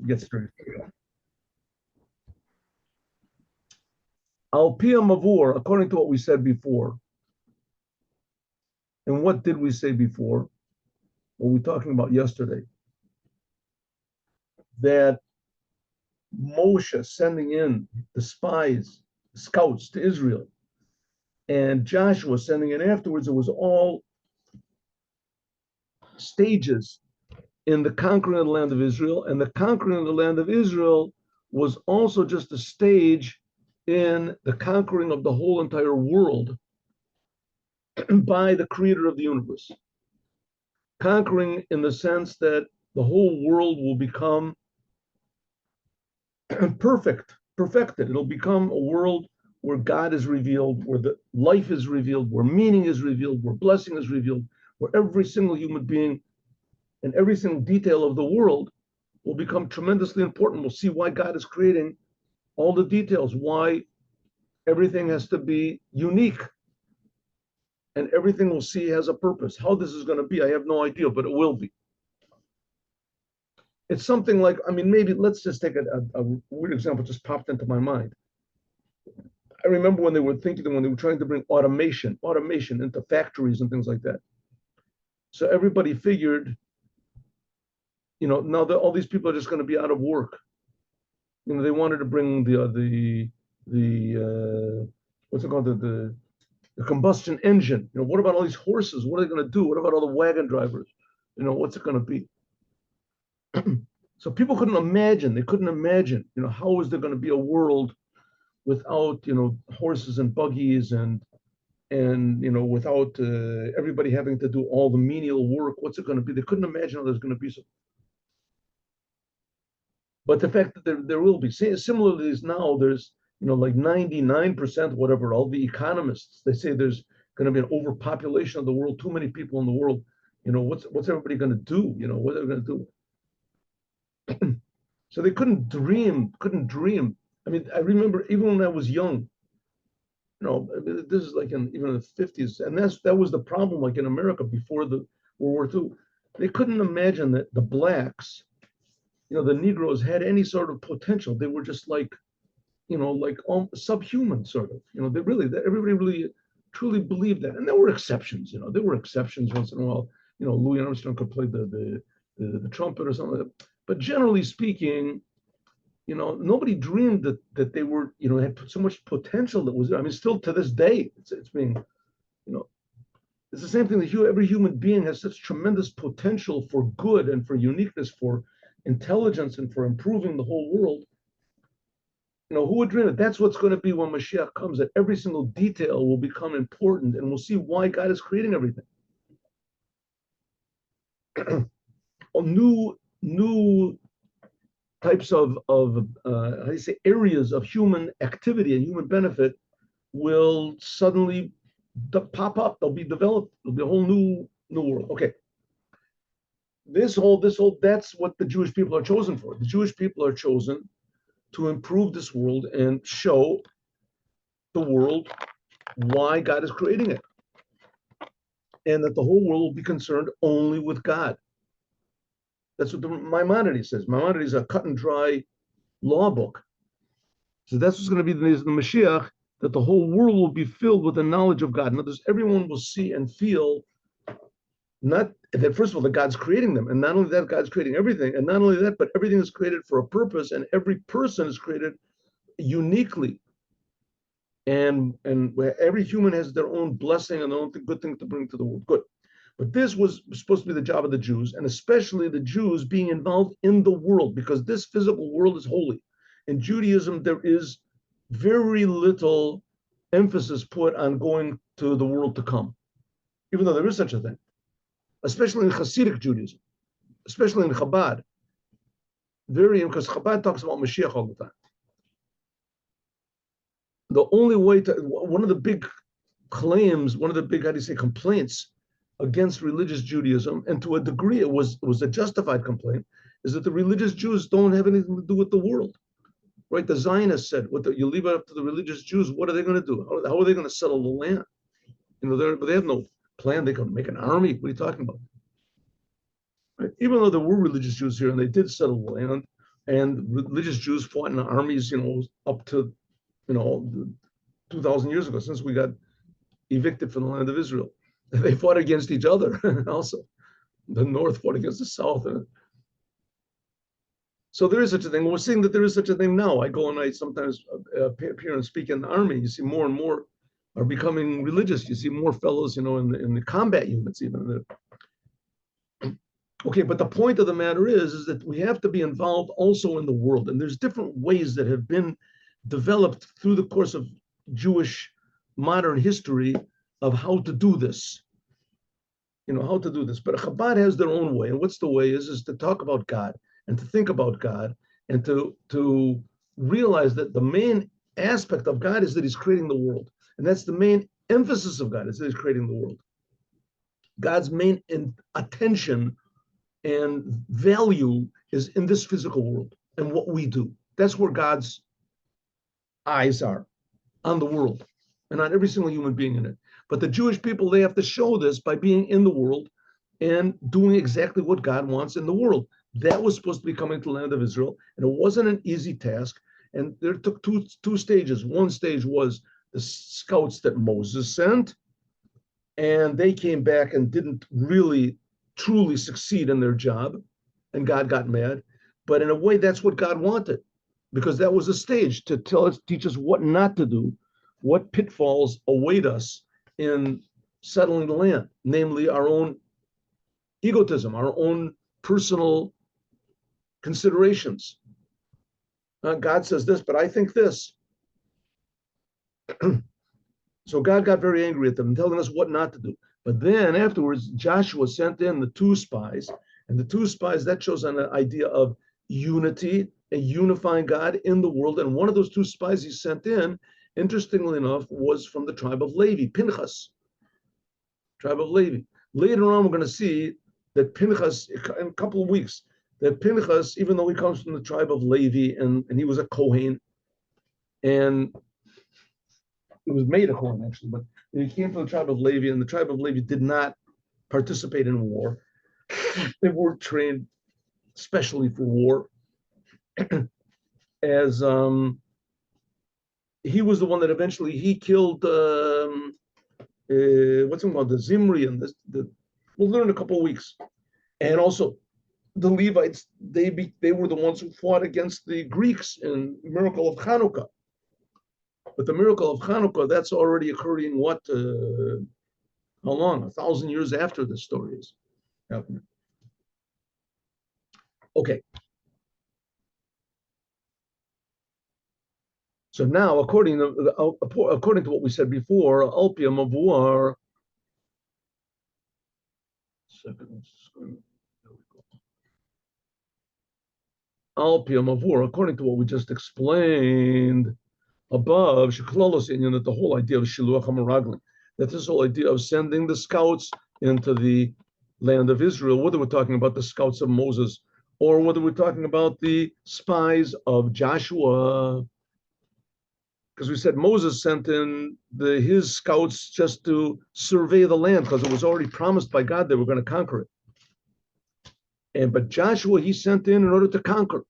get started. Al Pia Mavur, according to what we said before. And what did we say before? What we were talking about yesterday? That Moshe sending in the spies, scouts to Israel, and Joshua sending in afterwards, it was all stages in the conquering of the land of Israel. And the conquering of the land of Israel was also just a stage in the conquering of the whole entire world by the creator of the universe. Conquering in the sense that the whole world will become perfected. It'll become a world where God is revealed, where the life is revealed, where meaning is revealed, where blessing is revealed, where every single human being and every single detail of the world will become tremendously important. We'll see why God is creating all the details, why everything has to be unique, and everything we'll see has a purpose. How this is going to be, I have no idea, but it will be. It's something like, I mean, maybe let's just take a weird example, just popped into my mind. I remember when they were trying to bring automation into factories and things like that. So everybody figured, now that all these people are just going to be out of work. They wanted to bring the what's it called, the combustion engine. What about all these horses? What are they going to do? What about all the wagon drivers? What's it going to be? So people couldn't imagine. They couldn't imagine. How is there going to be a world without horses and buggies and without everybody having to do all the menial work? What's it going to be? They couldn't imagine how there's going to be so. But the fact that there will be, similarly as now, there's like 99%, whatever, all the economists, they say there's going to be an overpopulation of the world, too many people in the world. What's everybody going to do? What are they going to do? So they couldn't dream. I mean, I remember even when I was young, this is like even in the 50s, and that was the problem, like in America before the World War II. They couldn't imagine that the blacks, the Negroes had any sort of potential. They were just like subhuman sort of. Everybody really truly believed that. And there were exceptions. There were exceptions once in a while. Louis Armstrong could play the trumpet or something like that. But generally speaking, nobody dreamed that they were, had so much potential that was there. I mean, still to this day, it's being, it's the same thing that every human being has such tremendous potential for good and for uniqueness, for intelligence and for improving the whole world. Who would dream it? That's what's going to be when Moshiach comes, that every single detail will become important, and we'll see why God is creating everything. New types of how do you say, areas of human activity and human benefit will suddenly pop up. They'll be developed. There'll be a whole new world. Okay. This whole that's what the Jewish people are chosen for. The Jewish people are chosen to improve this world and show the world why God is creating it, and that the whole world will be concerned only with God. That's what the Maimonides says. Maimonides is a cut and dry law book. So that's what's going to be the Mashiach, that the whole world will be filled with the knowledge of God. In other words, everyone will see and feel not that, first of all, that God's creating them. And not only that, God's creating everything. And not only that, but everything is created for a purpose, and every person is created uniquely. And every human has their own blessing and their own good thing to bring to the world. Good. But this was supposed to be the job of the Jews, and especially the Jews being involved in the world, because this physical world is holy. In Judaism, there is very little emphasis put on going to the world to come, even though there is such a thing, especially in Hasidic Judaism, especially in Chabad. Because Chabad talks about Mashiach all the time. The only way one of the big claims, one of the big, complaints against religious Judaism, and to a degree it was a justified complaint, is that the religious Jews don't have anything to do with the world. Right? The Zionists said, you leave it up to the religious Jews, what are they going to do? How are they going to settle the land? They have no plan. They can make an army. What are you talking about? Right? Even though there were religious Jews here and they did settle the land, And religious Jews fought in the armies, up to, 2,000 years ago, since we got evicted from the land of Israel. They fought against each other also. The North fought against the South. So there is such a thing. We're seeing that there is such a thing now. I go and I sometimes appear and speak in the army. You see more and more are becoming religious. You see more fellows, in the combat units even. Okay, but the point of the matter is that we have to be involved also in the world. And there's different ways that have been developed through the course of Jewish modern history of how to do this. How to do this. But Chabad has their own way. And what's the way is to talk about God and to think about God and to realize that the main aspect of God is that he's creating the world. And that's the main emphasis of God, is that he's creating the world. God's main attention and value is in this physical world and what we do. That's where God's eyes are, on the world and on every single human being in it. But the Jewish people, they have to show this by being in the world and doing exactly what God wants in the world. That was supposed to be coming to the land of Israel, and it wasn't an easy task. And there took two stages. One stage was the scouts that Moses sent, and they came back and didn't really truly succeed in their job, and God got mad. But in a way, that's what God wanted, because that was a stage to teach us what not to do, what pitfalls await us in settling the land, namely our own egotism, our own personal considerations. God says this, but I think this. So God got very angry at them, telling us what not to do. But then afterwards, Joshua sent in the two spies, and the two spies, that shows an idea of unity and unifying God in the world. And one of those two spies he sent in, interestingly enough, was from the tribe of Levi, Pinchas, tribe of Levi. Later on, we're going to see that Pinchas, in a couple of weeks, that Pinchas, even though he comes from the tribe of Levi and he was a Kohen, and it was made a Kohen actually, but he came from the tribe of Levi, and the tribe of Levi did not participate in war. They weren't trained specially for war. As he was the one that eventually he killed what's it called, the Zimri, and we'll learn in a couple of weeks. And also the Levites, they were the ones who fought against the Greeks in the miracle of Hanukkah. But the miracle of Hanukkah, that's already occurring, what, how long? 1,000 years after this story is happening. Okay. So now, according to what we said before, Alpia Mavur, Alpia Mavur, according to what we just explained above, that the whole idea of Shiluach HaMeraglim, that this whole idea of sending the scouts into the land of Israel, whether we're talking about the scouts of Moses or whether we're talking about the spies of Joshua, because we said Moses sent in his scouts just to survey the land because it was already promised by God they were going to conquer it. But Joshua he sent in order to conquer,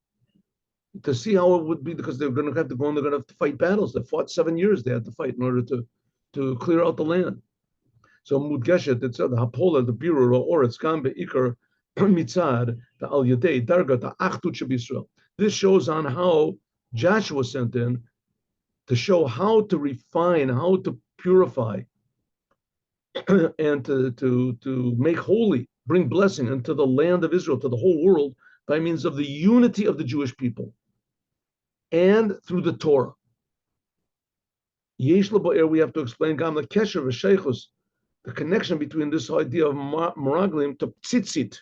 to see how it would be, because they're going to have to go and they're going to have to fight battles. They fought 7 years. They had to fight in order to clear out the land. So Mudgeshet, it said the Hapola, the Birur, or it's Gambe Iker Mitzad, the Al Yadei Darga, the Achdut Shebisrael. This shows on how Joshua sent in to show how to refine, how to purify, and to make holy, bring blessing into the land of Israel, to the whole world, by means of the unity of the Jewish people and through the Torah. Yesh L'Ba'er, we have to explain Gam the Kesher V'Sheichus, the connection between this idea of Meraglim to Tzitzit.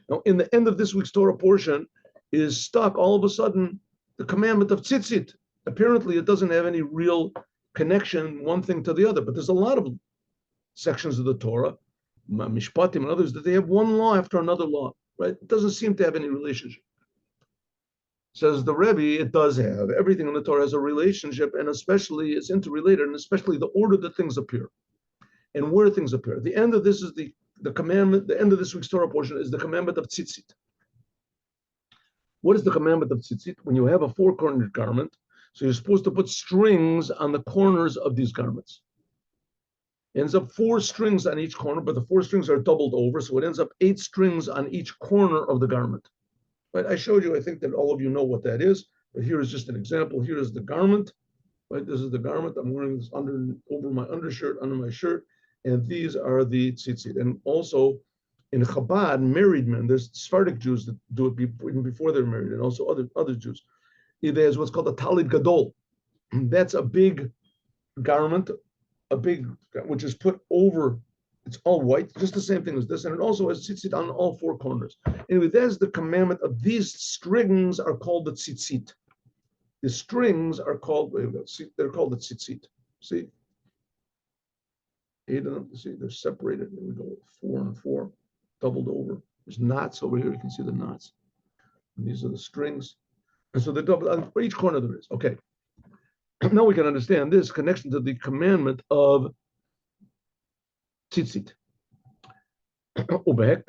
Now, in the end of this week's Torah portion is stuck all of a sudden the commandment of Tzitzit. Apparently, it doesn't have any real connection, one thing to the other, but there's a lot of sections of the Torah, Mishpatim and others, that they have one law after another law, right? It doesn't seem to have any relationship. Says the Rebbe, it does have. Everything in the Torah has a relationship, and especially it's interrelated, and especially the order that things appear and where things appear. The end of this is the commandment, the end of this week's Torah portion is the commandment of Tzitzit. What is the commandment of tzitzit? When you have a four-cornered garment, so you're supposed to put strings on the corners of these garments. It ends up 4 strings on each corner, but the 4 strings are doubled over, so it ends up 8 strings on each corner of the garment. Right? I showed you, I think that all of you know what that is, but here is just an example. Here is the garment. Right? This is the garment. I'm wearing this over my undershirt, under my shirt, and these are the tzitzit. And also in Chabad, married men, there's Sephardic Jews that do it even before they're married, and also other Jews. There's what's called a talid gadol. That's a big garment, which is put over. It's all white, just the same thing as this, and it also has tzitzit on all 4 corners. Anyway, that's the commandment of these strings are called the tzitzit. The strings are called, they're called the tzitzit. See? 8 of them, see, they're separated. Here we go, 4 and 4, doubled over. There's knots over here, you can see the knots. And these are the strings. And so they're doubled, on each corner there is. Okay. Now we can understand this connection to the commandment of tzitzit. But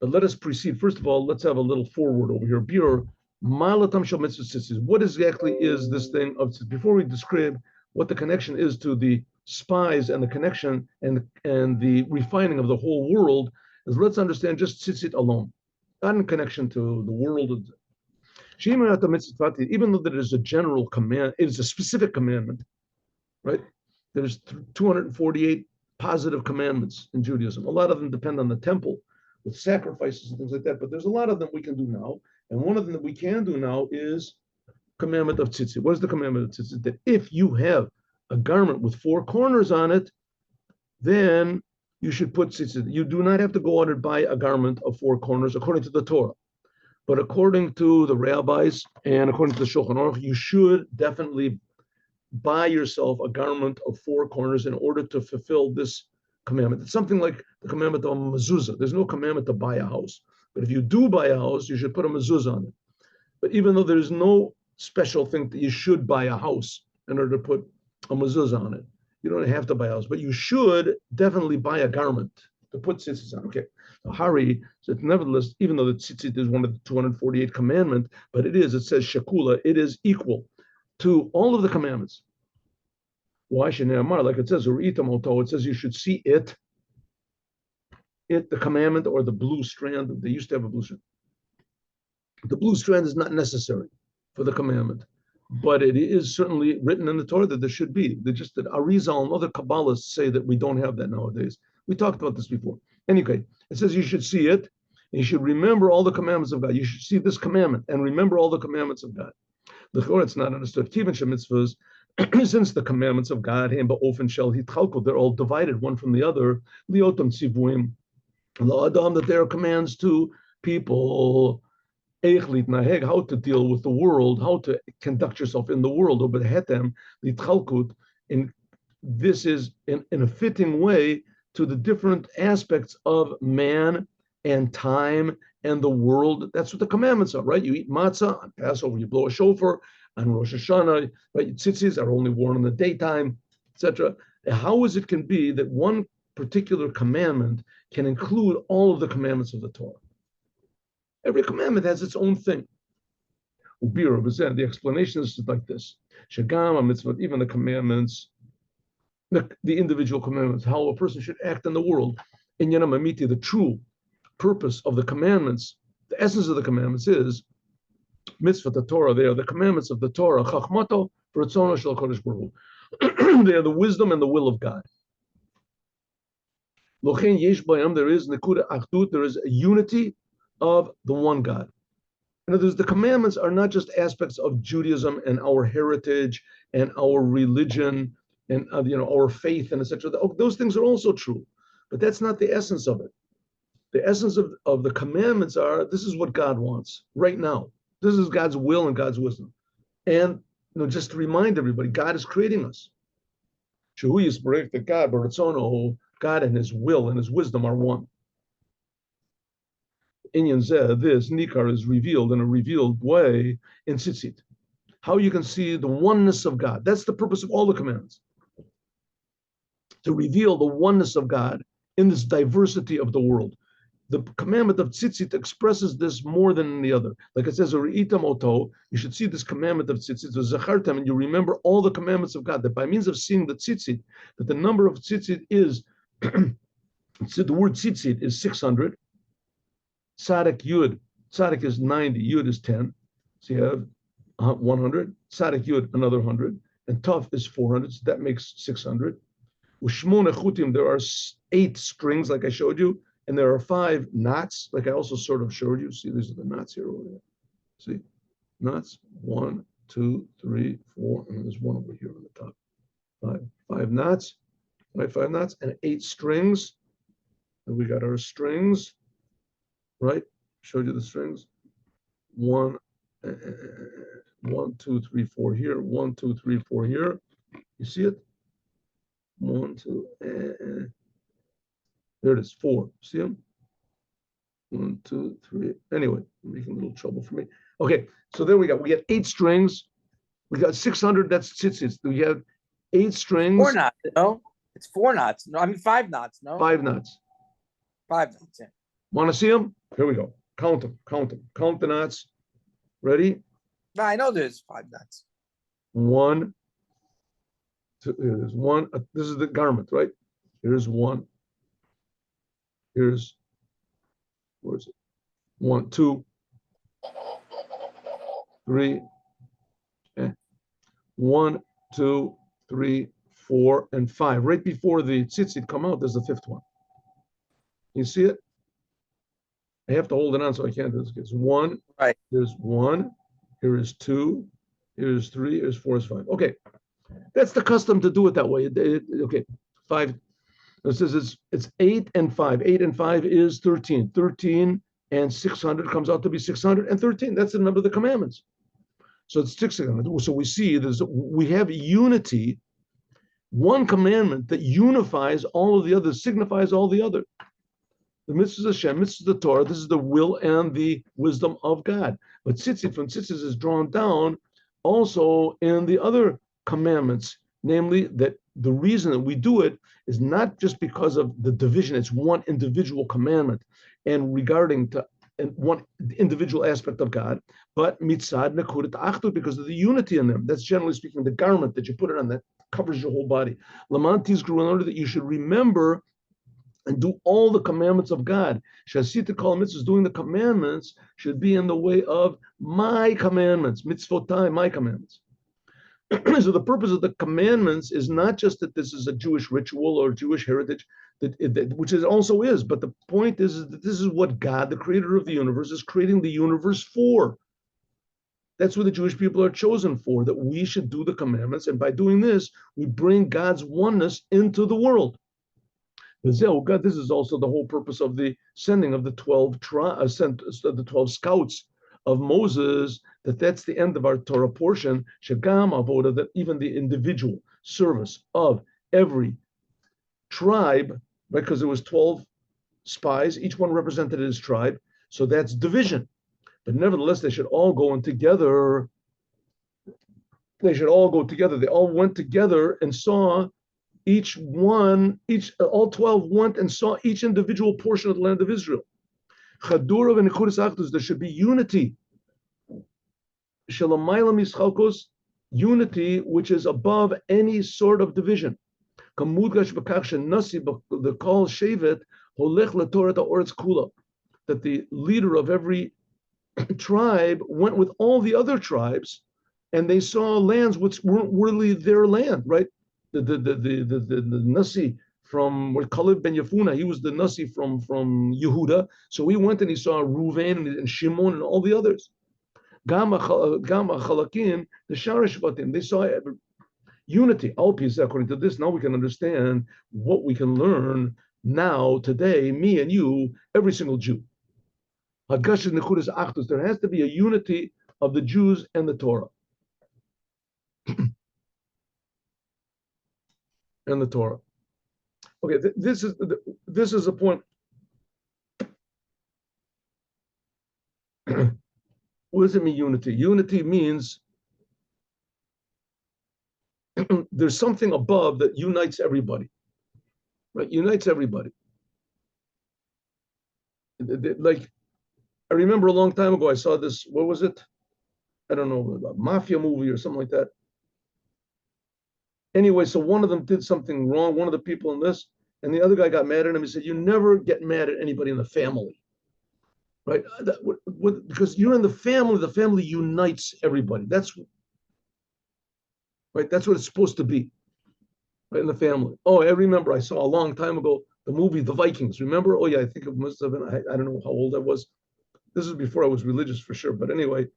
let us proceed. First of all, let's have a little forward over here. What exactly is this thing of tzitzit? Before we describe what the connection is to the spies and the connection and the refining of the whole world, is let's understand just tzitzit alone, not in connection to the world. Even though there is a general command, it is a specific commandment, right? There's 248 positive commandments in Judaism. A lot of them depend on the temple with sacrifices and things like that, but there's a lot of them we can do now. And one of them that we can do now is commandment of tzitzit. What is the commandment of tzitzit? That if you have a garment with 4 corners on it, then you should put tzitzit. You do not have to go out and buy a garment of 4 corners according to the Torah. But according to the rabbis and according to the Shulchan Aruch, you should definitely buy yourself a garment of 4 corners in order to fulfill this commandment. It's something like the commandment of mezuzah. There's no commandment to buy a house. But if you do buy a house, you should put a mezuzah on it. But even though there's no special thing that you should buy a house in order to put a mezuzah on it, you don't have to buy a house. But you should definitely buy a garment to put tzitzit on. Okay. Hari said, nevertheless, even though the tzitzit is one of the 248 commandments, but it says shakula, it is equal to all of the commandments. Why should like it says, it says you should see it, the commandment, or the blue strand. They used to have a blue strand. The blue strand is not necessary for the commandment, but it is certainly written in the Torah that there should be. They're just that Arizal and other Kabbalists say that we don't have that nowadays. We talked about this before. Anyway, it says you should see it, and you should remember all the commandments of God. You should see this commandment and remember all the commandments of God. The Torah, it's not understood. Since the commandments of God, they're all divided one from the other. That there are commands to people how to deal with the world, how to conduct yourself in the world. And this is in a fitting way to the different aspects of man and time and the world. That's what the commandments are, right? You eat matzah on Passover, you blow a shofar on Rosh Hashanah, right? Tzitzis are only worn in the daytime, etc. How is it can be that one particular commandment can include all of the commandments of the Torah? Every commandment has its own thing. The explanation is like this: even the commandments, the individual commandments, how a person should act in the world. In Yanamamiti, the true purpose of the commandments, the essence of the commandments is mitzvah, the Torah. They are the commandments of the Torah. Chachmato v'ratzono shel Kodesh Baruch Hu. They are the wisdom and the will of God. Lochen yesh bayam, there is nekuda achdut, there is a unity of the one God. In other words, the commandments are not just aspects of Judaism and our heritage and our religion and our faith and etc. Those things are also true, but that's not the essence of it. The essence of the commandments are, this is what God wants right now. This is God's will and God's wisdom. And just to remind everybody, God is creating us. God and his will and his wisdom are one. Inyan Zeh, this Nikar is revealed in a revealed way in Tzitzit. How you can see the oneness of God. That's the purpose of all the commandments. To reveal the oneness of God in this diversity of the world. the commandment of tzitzit expresses this more than the other. Like it says, you should see this commandment of tzitzit, and you remember all the commandments of God, that by means of seeing the tzitzit, that the number of tzitzit is, the word tzitzit is 600, Tzadik Yud, Tzadik is 90, Yud is 10, so you have 100, Tzadik Yud, another 100, and Tov is 400, so that makes 600. Ushmona chutim, there are 8 strings, like I showed you, and there are 5 knots, like I also sort of showed you. See, these are the knots here over there. See, knots, 1, 2, 3, 4, and there's one over here on the top. 5 knots, right? 5 knots and 8 strings. And we got our strings, right? Showed you the strings. 1, 1, 2, 3, 4 here. 1, 2, 3, 4 here. You see it? 1, 2, there it is, 4. See them? 1, 2, 3. Anyway, making a little trouble for me. Okay, so there we go. We got 8 strings. We got 600. That's tzitzits. We have 8 strings. 4 knots. No, it's 4 knots. No, I mean 5 knots. No, 5 knots. 5 knots. Yeah. Want to see them? Here we go. Count them. Count them. Count the knots. Ready? No, I know there's 5 knots. 1. 2, here's 1. This is the garment, right? Here's 1. Here's, where is it? 1, 2, 3. 1, 2, 3, 4, and 5. Right before the tzitzit come out, there's the 5th one. You see it? I have to hold it on so I can't do this. It's 1. Right. Here's 1. Here is 2. Here's 3. Here's 4. Here's 5. Okay. That's the custom to do it that way. Okay. 5. It says it's 8 and 5. 8 and 5 is 13. 13 and 600 comes out to be 613. That's the number of the commandments. So it's 600. So we see we have unity, one commandment that unifies all of the others, signifies all the other. The mitzvah is Hashem, mitzvah is the Torah. This is the will and the wisdom of God. But tzitzit from tzitzit is drawn down also in the other commandments, namely that the reason that we do it is not just because of the division. It's one individual commandment and regarding to one individual aspect of God, but mitzad nekudat achdut, because of the unity in them. That's generally speaking the garment that you put it on that covers your whole body. Lamantis grew in order that you should remember and do all the commandments of God. Shasita kol mitzvahs, doing the commandments should be in the way of my commandments, mitzvotai, my commandments. So the purpose of the commandments is not just that this is a Jewish ritual or Jewish heritage, which it also is, but the point is that this is what God, the creator of the universe, is creating the universe for. That's what the Jewish people are chosen for, that we should do the commandments, and by doing this, we bring God's oneness into the world. God, this is also the whole purpose of the sending of the 12 scouts of Moses, that's the end of our Torah portion, Shagam Avoda, that even the individual service of every tribe, right, because there was 12 spies, each one represented his tribe, so that's division. But nevertheless, they should all go in together. They should all go together. They all went together and saw all 12 went and saw each individual portion of the land of Israel. Chadurav and Nekudas Achdus, there should be unity. Shalamaylam Yischalkos, unity which is above any sort of division. Kamudgash Bakach Nasi, the call Shevet, Holech Latorah Oretz Kula, that the leader of every tribe went with all the other tribes, and they saw lands which weren't really their land, right? The Nasi from Kaleb ben Yefuna, he was the Nasi from Yehuda, so he went and he saw Reuven and Shimon and all the others. Gama Chalakim, the Shara Shvatim, they saw unity. According to this, now we can understand what we can learn now, today, me and you, every single Jew. There has to be a unity of the Jews and the Torah. And the Torah. Okay, this is a point. What does it mean, unity? Unity means there's something above that unites everybody, right? Unites everybody. Like, I remember a long time ago, I saw this, what was it? I don't know, a mafia movie or something like that. Anyway, so one of them did something wrong, one of the people in this, and the other guy got mad at him. He said, "You never get mad at anybody in the family, right? Because you're in the family unites everybody. That's right. That's what it's supposed to be, right? In the family. Oh, I remember I saw a long time ago the movie The Vikings. Remember? Oh, yeah, I think it must have been, I don't know how old I was. This is before I was religious for sure. But anyway,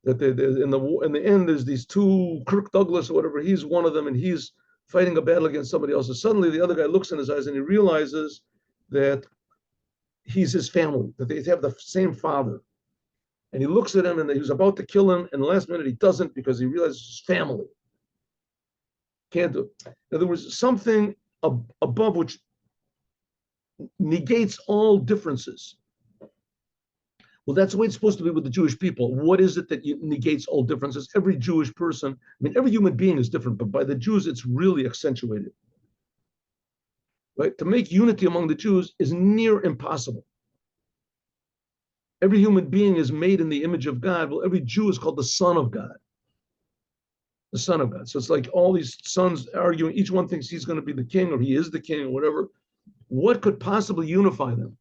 that in the end, there's these two, Kirk Douglas or whatever, he's one of them, and he's fighting a battle against somebody else. And suddenly the other guy looks in his eyes and he realizes that he's his family, that they have the same father. And he looks at him and he was about to kill him. And the last minute he doesn't because he realizes his family. Can't do it. In other words, something above which negates all differences. Well, that's the way it's supposed to be with the Jewish people. What is it that negates all differences? Every Jewish person, I mean, every human being is different, but by the Jews, it's really accentuated. Right? To make unity among the Jews is near impossible. Every human being is made in the image of God. Well, every Jew is called the son of God. The son of God. So it's like all these sons arguing, each one thinks he's going to be the king or he is the king or whatever. What could possibly unify them?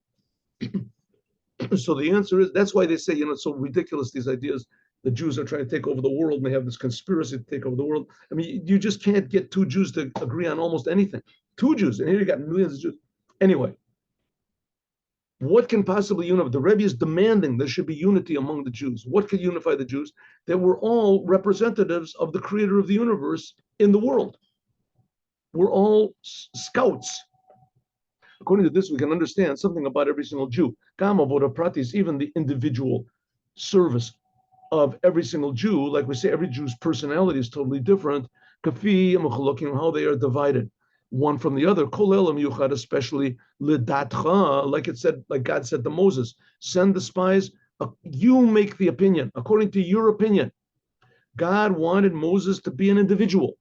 So the answer is, that's why they say, it's so ridiculous, these ideas. The Jews are trying to take over the world and they have this conspiracy to take over the world. I mean, you just can't get two Jews to agree on almost anything. Two Jews, and here you got millions of Jews. Anyway, what can possibly unify? The Rebbe is demanding there should be unity among the Jews. What could unify the Jews? That we're all representatives of the creator of the universe in the world. We're all scouts. According to this, we can understand something about every single Jew. Gam avoda pratis, even the individual service of every single Jew. Like we say, every Jew's personality is totally different. Kafi, how they are divided one from the other. Kolel yuchad, especially lidatcha, like it said, like God said to Moses, send the spies. You make the opinion according to your opinion. God wanted Moses to be an individual.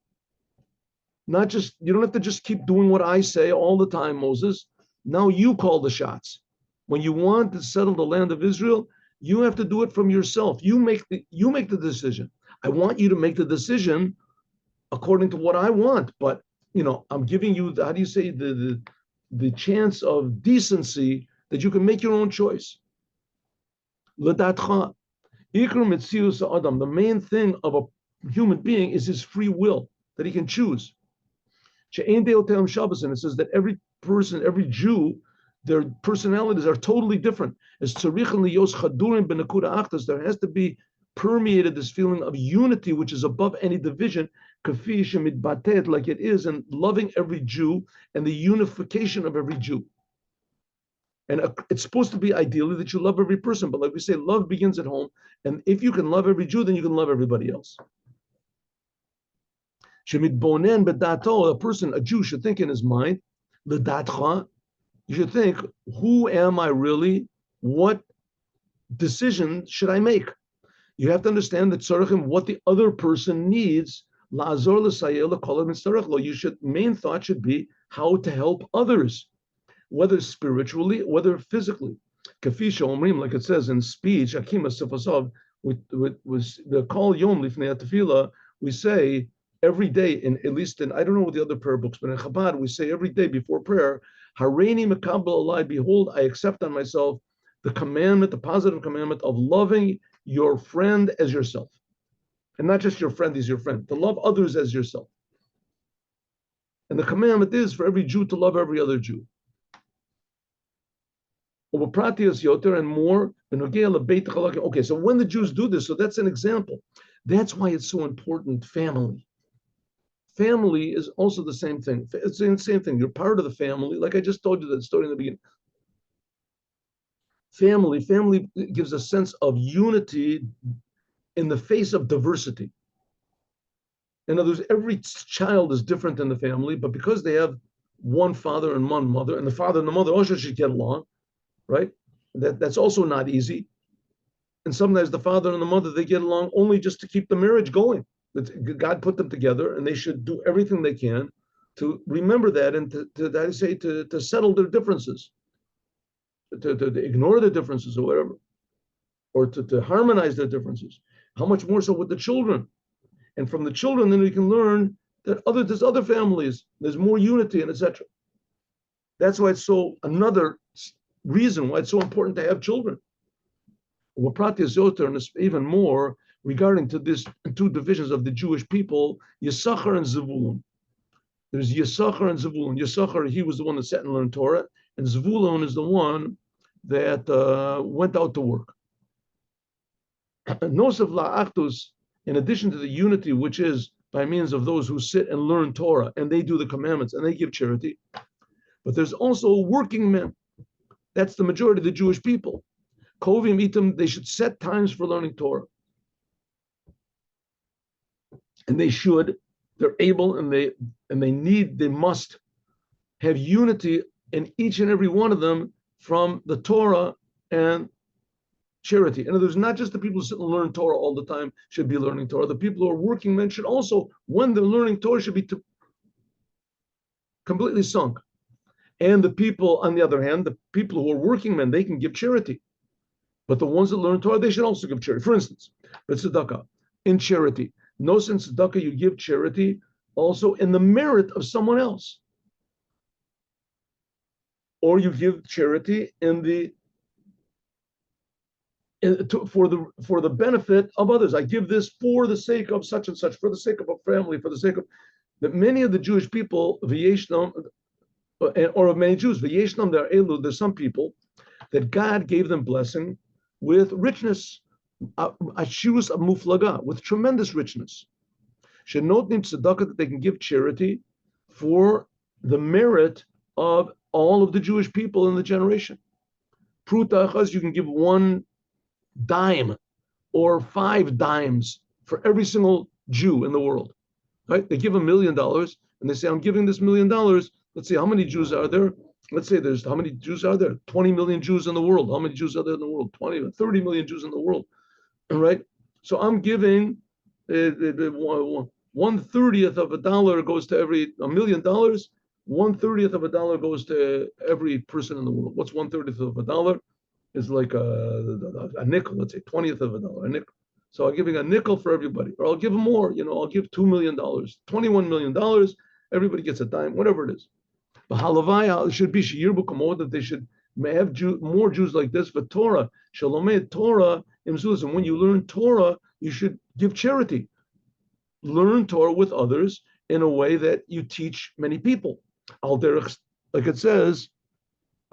Not just, you don't have to just keep doing what I say all the time, Moses. Now you call the shots. When you want to settle the land of Israel, you have to do it from yourself. You make the decision. I want you to make the decision according to what I want, but I'm giving you how do you say the chance of decency that you can make your own choice. The main thing of a human being is his free will, that he can choose. And it says that every person, every Jew, their personalities are totally different. There has to be permeated this feeling of unity, which is above any division, like it is in loving every Jew and the unification of every Jew. And it's supposed to be ideally that you love every person, but like we say, love begins at home. And if you can love every Jew, then you can love everybody else. A person, a Jew, should think in his mind, you should think, who am I really? What decision should I make? You have to understand that what the other person needs. Main thought should be how to help others, whether spiritually, whether physically. Like it says in speech, with the Kol Yom Lifnei Tefillah, we say every day, at least in, I don't know what the other prayer books, but in Chabad, we say every day before prayer, Hareini Mekabel Alai, behold, I accept on myself the commandment, the positive commandment of loving your friend as yourself. And not just your friend is your friend, to love others as yourself. And the commandment is for every Jew to love every other Jew. And more. Okay, so when the Jews do this, so that's an example. That's why it's so important, family. Family is also the same thing. It's the same thing. You're part of the family. Like I just told you that story in the beginning. Family gives a sense of unity in the face of diversity. In other words, every child is different in the family, but because they have one father and one mother, and the father and the mother also should get along, right? That's also not easy. And sometimes the father and the mother, they get along only just to keep the marriage going. God put them together, and they should do everything they can to remember that and to settle their differences. to ignore the differences or whatever, or to harmonize their differences. How much more so with the children? And from the children, then we can learn that there's other families, there's more unity, and etc. That's why it's so another reason why it's so important to have children. And even more regarding to these two divisions of the Jewish people, Yisachar and Zevulun. There's Yisachar and Zevulun. Yisachar, he was the one that sat and learned Torah, and Zevulun is the one that went out to work. Nosef la'achtus, in addition to the unity, which is by means of those who sit and learn Torah, and they do the commandments, and they give charity, but there's also working men. That's the majority of the Jewish people. Kovim itim, they should set times for learning Torah. And they're able, and they must have unity in each and every one of them from the Torah and charity. And there's not just the people who sit and learn Torah all the time should be learning Torah. The people who are working men should also, when they're learning Torah, should be completely sunk. And the people, on the other hand, the people who are working men, they can give charity. But the ones that learn Torah, they should also give charity. For instance, the tzedakah, in charity. Notice in tzedakah, you give charity also in the merit of someone else. Or you give charity for the benefit of others. I give this for the sake of such and such, for the sake of a family, for the sake of that many of the Jewish people, or of many Jews, there's some people that God gave them blessing with richness, ashirus muflaga, with tremendous richness. Shenotnim tzedakah, that they can give charity for the merit of all of the Jewish people in the generation. Pruta achaz, you can give one dime or 5 dimes for every single Jew in the world. Right? They give $1 million and they say, I'm giving this $1 million. Let's see, how many Jews are there? Let's say how many Jews are there? 20 million Jews in the world. How many Jews are there in the world? 20 or 30 million Jews in the world. All right? So I'm giving 1/30th of a dollar goes to every $1 million. 1/30th of a dollar goes to every person in the world. What's 1/30th of a dollar? Is like a nickel, let's say 20th of a dollar, a nickel. So I'm giving a nickel for everybody, or I'll give more, I'll give $2 million, $21 million, everybody gets a dime, whatever it is. But halavaya should be that they should have more Jews like this. But Torah, shalomed Torah, and when you learn Torah, you should give charity. Learn Torah with others in a way that you teach many people. Al derech, like it says,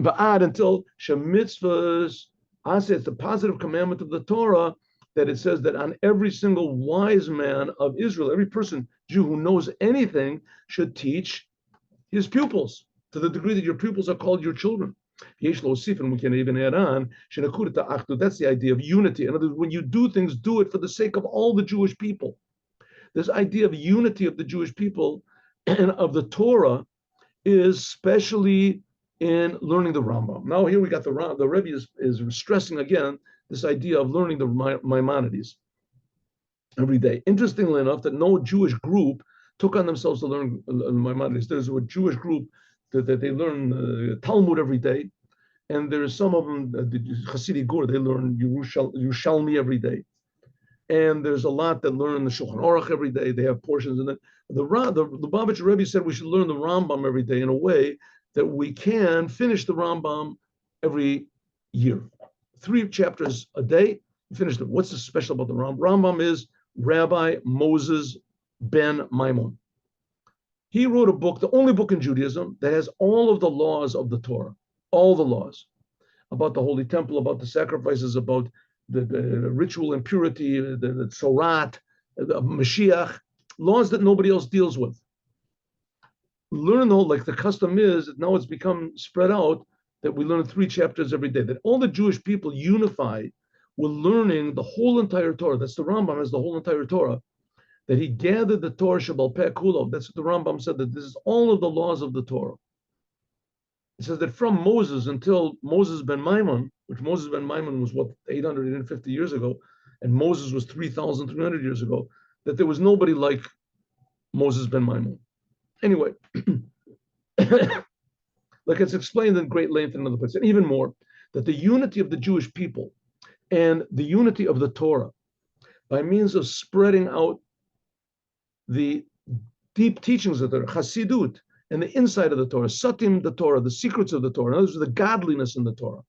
ba'ad, until shemitzvahs, it's the positive commandment of the Torah that it says that on every single wise man of Israel, every person, Jew who knows anything, should teach his pupils, to the degree that your pupils are called your children. And we can even add on, that's the idea of unity. In other words, when you do things, do it for the sake of all the Jewish people. This idea of unity of the Jewish people and of the Torah is especially in learning the Rambam. Now here we got the Rebbe is stressing again this idea of learning the Maimonides every day. Interestingly enough, that no Jewish group took on themselves to learn Maimonides. There's a Jewish group that they learn Talmud every day, and there's some of them, the Hasidic Gur, they learn Yerushalmi every day. And there's a lot that learn the Shulchan Aruch every day. They have portions in it. The Lubavitcher Rebbe said we should learn the Rambam every day in a way that we can finish the Rambam every year. 3 chapters a day, finish them. What's so special about the Rambam? Rambam is Rabbi Moses ben Maimon. He wrote a book, the only book in Judaism that has all of the laws of the Torah, all the laws about the Holy Temple, about the sacrifices, about the ritual impurity, the Tzorat, the Moshiach, laws that nobody else deals with. Learn though, like the custom is, that now it's become spread out, that we learn 3 chapters every day, that all the Jewish people unify with learning the whole entire Torah. That's the Rambam has the whole entire Torah, that he gathered the Torah Shabal Peh Kulo. That's what the Rambam said, that this is all of the laws of the Torah. It says that from Moses until Moses ben Maimon, which Moses ben Maimon was 850 years ago, and Moses was 3,300 years ago, that there was nobody like Moses ben Maimon. Anyway, like it's explained in great length in another place, and even more, that the unity of the Jewish people and the unity of the Torah, by means of spreading out the deep teachings of the Torah, Hasidut, and the inside of the Torah, Satim, the Torah, the secrets of the Torah, in other words, the godliness in the Torah.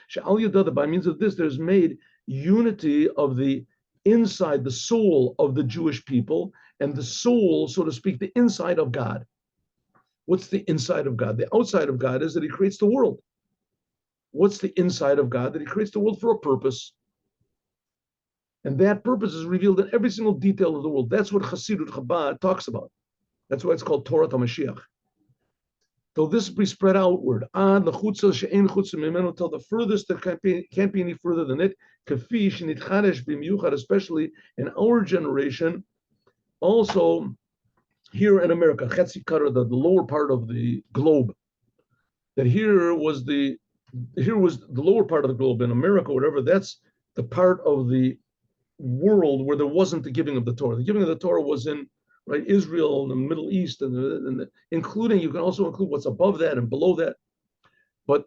She'al Yadada, by means of this, there's made unity of the inside, the soul of the Jewish people, and the soul, so to speak, the inside of God. What's the inside of God? The outside of God is that He creates the world. What's the inside of God? That He creates the world for a purpose. And that purpose is revealed in every single detail of the world. That's what Hasidut Chabad talks about. That's why it's called Torah Mashiach. So this be spread outward. Till the furthest, there can't be any further than it. Especially in our generation, also here in America, the lower part of the globe. That here was the lower part of the globe in America, whatever. That's the part of the world where there wasn't the giving of the Torah. The giving of the Torah was in Israel and the Middle East, and including, you can also include what's above that and below that. But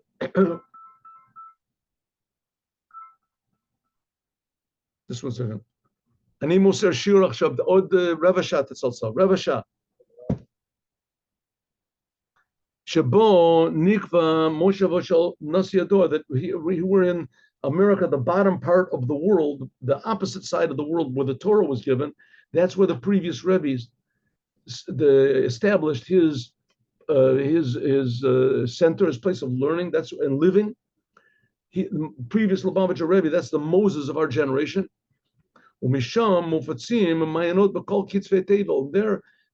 this 1 second. אני מוסר שיעור עכשיו, עוד רבע שעה תצלצל, רבע שעה. שבו נקבע מושבו של נשיא הדור, that we were in America, the bottom part of the world, the opposite side of the world where the Torah was given. That's where the previous Rebbe's established his center, his place of learning, and living. Previous Lubavitcher Rebbe, that's the Moses of our generation. There,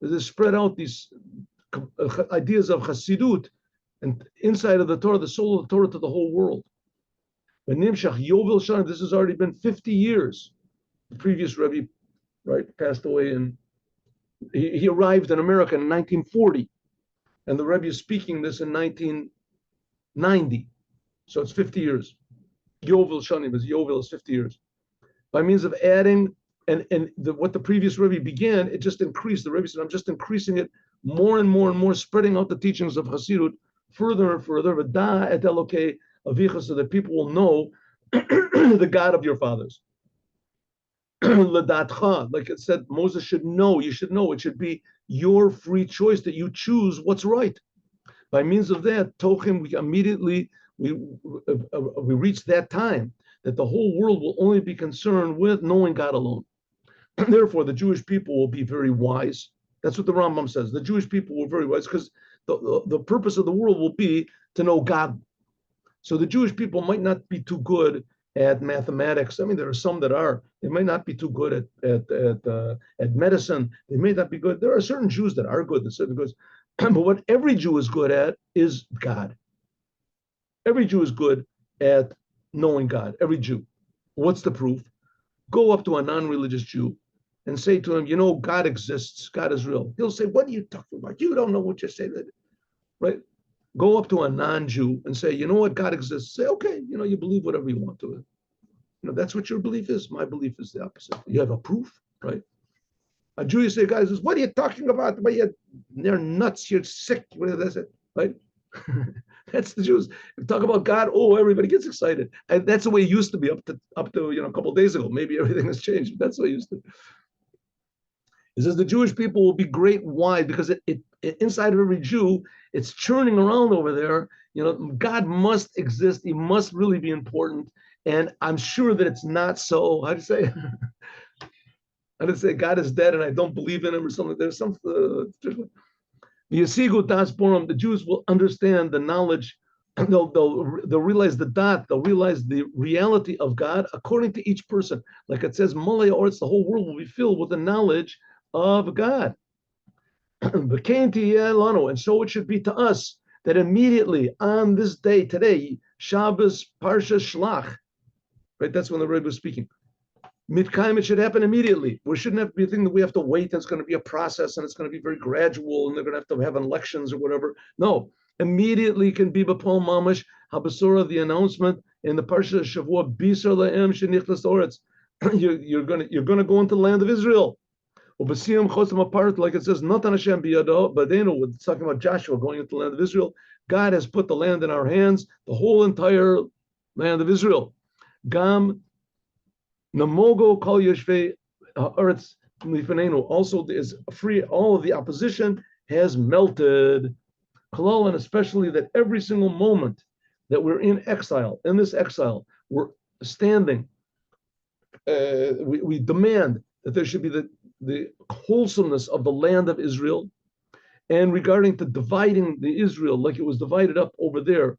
they spread out these ideas of Hasidut, and inside of the Torah, the soul of the Torah, to the whole world. This has already been 50 years. The previous Rebbe, passed away, and he arrived in America in 1940, and the Rebbe is speaking this in 1990. So it's 50 years. Yovel is 50 years. By means of adding, what the previous Rebbe began, it just increased. The Rebbe said, I'm just increasing it more and more and more, spreading out the teachings of Hasidut further and further, so that people will know the God of your fathers. Like it said, Moses should know, you should know, it should be your free choice that you choose what's right. By means of that, Tochim, we immediately, we reach that time that the whole world will only be concerned with knowing God alone. Therefore, the Jewish people will be very wise. That's what the Rambam says. The Jewish people were very wise because the purpose of the world will be to know God. So the Jewish people might not be too good at mathematics. I mean, there are some that are. They might not be too good at medicine. They may not be good. There are certain Jews that are good. But what every Jew is good at is God. Every Jew is good at knowing God. Every Jew. What's the proof? Go up to a non-religious Jew and say to him, you know, God exists. God is real. He'll say, what are you talking about? You don't know what you're saying. Right? Go up to a non-Jew and say, you know what, God exists. Say, okay, you know, you believe whatever you want to it. You know, that's what your belief is. My belief is the opposite. You have a proof, right? A Jew, you say, guys, what are you talking about? They're nuts. You're sick. That's it, right? That's the Jews. If you talk about God, oh, everybody gets excited. And that's the way it used to be up to a couple of days ago. Maybe everything has changed. But that's the way it used to. It says the Jewish people will be great. Why? Because it inside of every Jew, it's churning around over there. You know, God must exist. He must really be important. And I'm sure that it's not so. How do you say? I didn't say God is dead and I don't believe in him or something. There's some. The Jews will understand the knowledge. They'll realize the dot. They'll realize the reality of God according to each person. Like it says, Malay or it's the whole world will be filled with the knowledge of God. And so it should be to us that immediately on this day, today, Shabbos Parsha Shlach, right? That's when the Rebbe was speaking. Mitkaim, it should happen immediately. We shouldn't have to be a thing that we have to wait. It's going to be a process and it's going to be very gradual and they're going to have elections or whatever. No, immediately can be B'Pol Mamash, Habasura, the announcement in the Parsha Shavua, Bisar La'em Shenichlas Oretz. You're going to go into the land of Israel. Apart, like it says, not on Hashem biyado, but they know it's talking about Joshua going into the land of Israel. God has put the land in our hands. The whole entire land of Israel. Gam namogo kol yoshvei haaretz lifanenu. Also, is free. All of the opposition has melted. Kalal, and especially that every single moment that we're in exile, in this exile, we're standing. We demand that there should be the wholesomeness of the land of Israel. And regarding to dividing the Israel like it was divided up over there,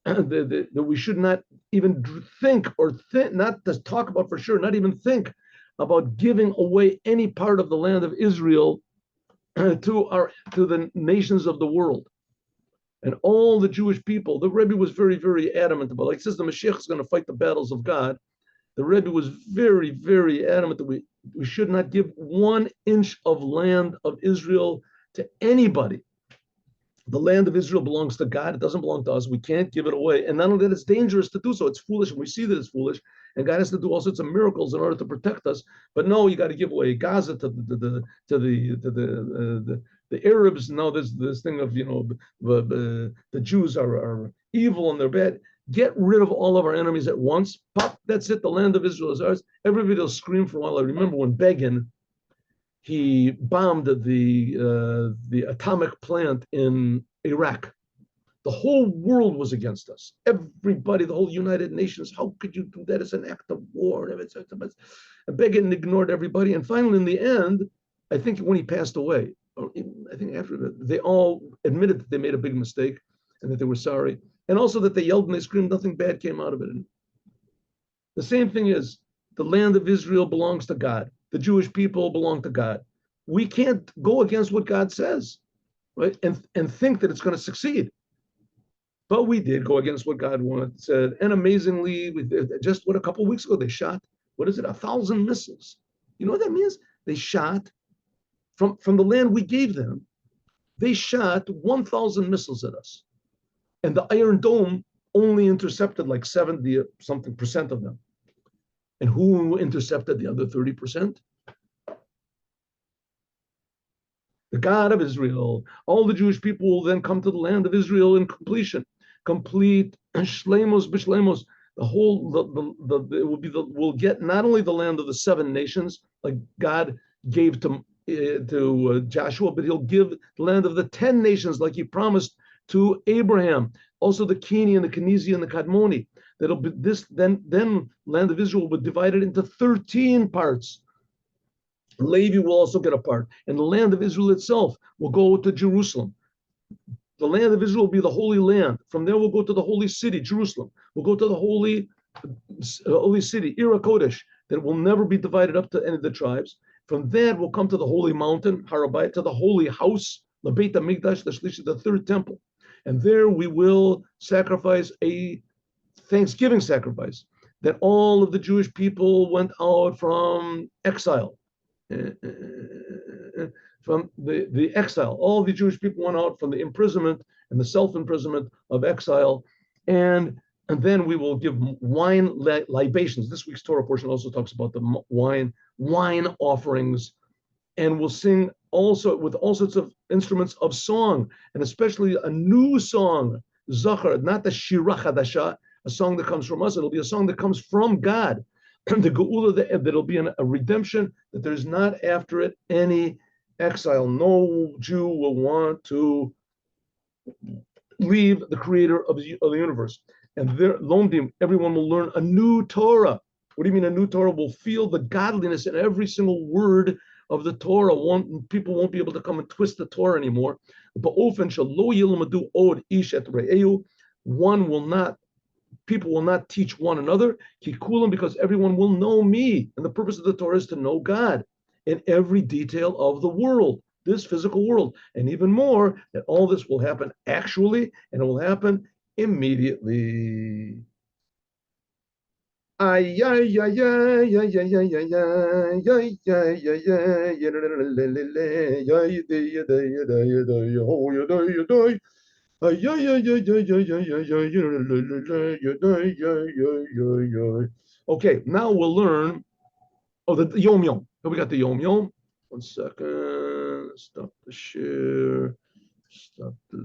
that we should not even think not to talk about for sure, not even think about giving away any part of the land of Israel to the nations of the world. And all the Jewish people, the Rebbe was very, very adamant about. Like it says, the Moshiach is going to fight the battles of God. The Rebbe was very, very adamant that we should not give 1 inch of land of Israel to anybody. The land of Israel belongs to God. It doesn't belong to us. We can't give it away. And not only that, it's dangerous to do so. It's foolish. And we see that it's foolish. And God has to do all sorts of miracles in order to protect us. But no, you got to give away Gaza to the Arabs. Now there's this thing of, the Jews are evil and they're bad. Get rid of all of our enemies at once. Pop, that's it. The land of Israel is ours. Everybody will scream for a while. I remember when Begin, he bombed the atomic plant in Iraq. The whole world was against us. Everybody, the whole United Nations, how could you do that? It's an act of war. And Begin ignored everybody. And finally, in the end, I think when he passed away, or I think after that, they all admitted that they made a big mistake and that they were sorry. And also that they yelled and they screamed, nothing bad came out of it. And the same thing is, the land of Israel belongs to God. The Jewish people belong to God. We can't go against what God says, right? And think that it's going to succeed. But we did go against what God said. And amazingly, just a couple of weeks ago, they shot, 1,000 missiles. You know what that means? They shot from the land we gave them. They shot 1,000 missiles at us. And the Iron Dome only intercepted like 70-something% of them. And who intercepted the other 30%? The God of Israel. All the Jewish people will then come to the land of Israel in completion. Complete shlemos b'shlemos. We'll get not only the land of the 7 nations, like God gave to Joshua, but he'll give the land of the 10 nations, like he promised to Abraham. Also the Keni and the Kenizi and the Kadmoni. That'll be this. Then land of Israel will be divided into 13 parts. Levi will also get a part, and the land of Israel itself will go to Jerusalem. The land of Israel will be the Holy Land. From there, we'll go to the Holy City, Jerusalem. We'll go to the Holy City, Ir HaKodesh, that will never be divided up to any of the tribes. From that, we'll come to the Holy Mountain, Har HaBayit, to the Holy House, the Beit HaMikdash, the Shlishi, the 3rd temple. And there we will sacrifice a Thanksgiving sacrifice, that all of the Jewish people went out from exile. From the exile. All the Jewish people went out from the imprisonment and the self-imprisonment of exile. And then we will give wine libations. This week's Torah portion also talks about the wine offerings. And we'll sing also with all sorts of instruments of song, and especially a new song, Zachar, not the Shira Chadasha, a song that comes from us. It'll be a song that comes from God. The Geula, that'll be a redemption, that there's not after it any exile. No Jew will want to leave the creator of the universe. And there, Lomdim, everyone will learn a new Torah. What do you mean a new Torah? Will feel the godliness in every single word of the Torah. People won't be able to come and twist the Torah anymore. People will not teach one another, because everyone will know me. And the purpose of the Torah is to know God in every detail of the world, this physical world. And even more, that all this will happen actually, and it will happen immediately. Okay, now we'll learn the Yom Yom. We got the Yom Yom. 1 second. Stop the share. Stop the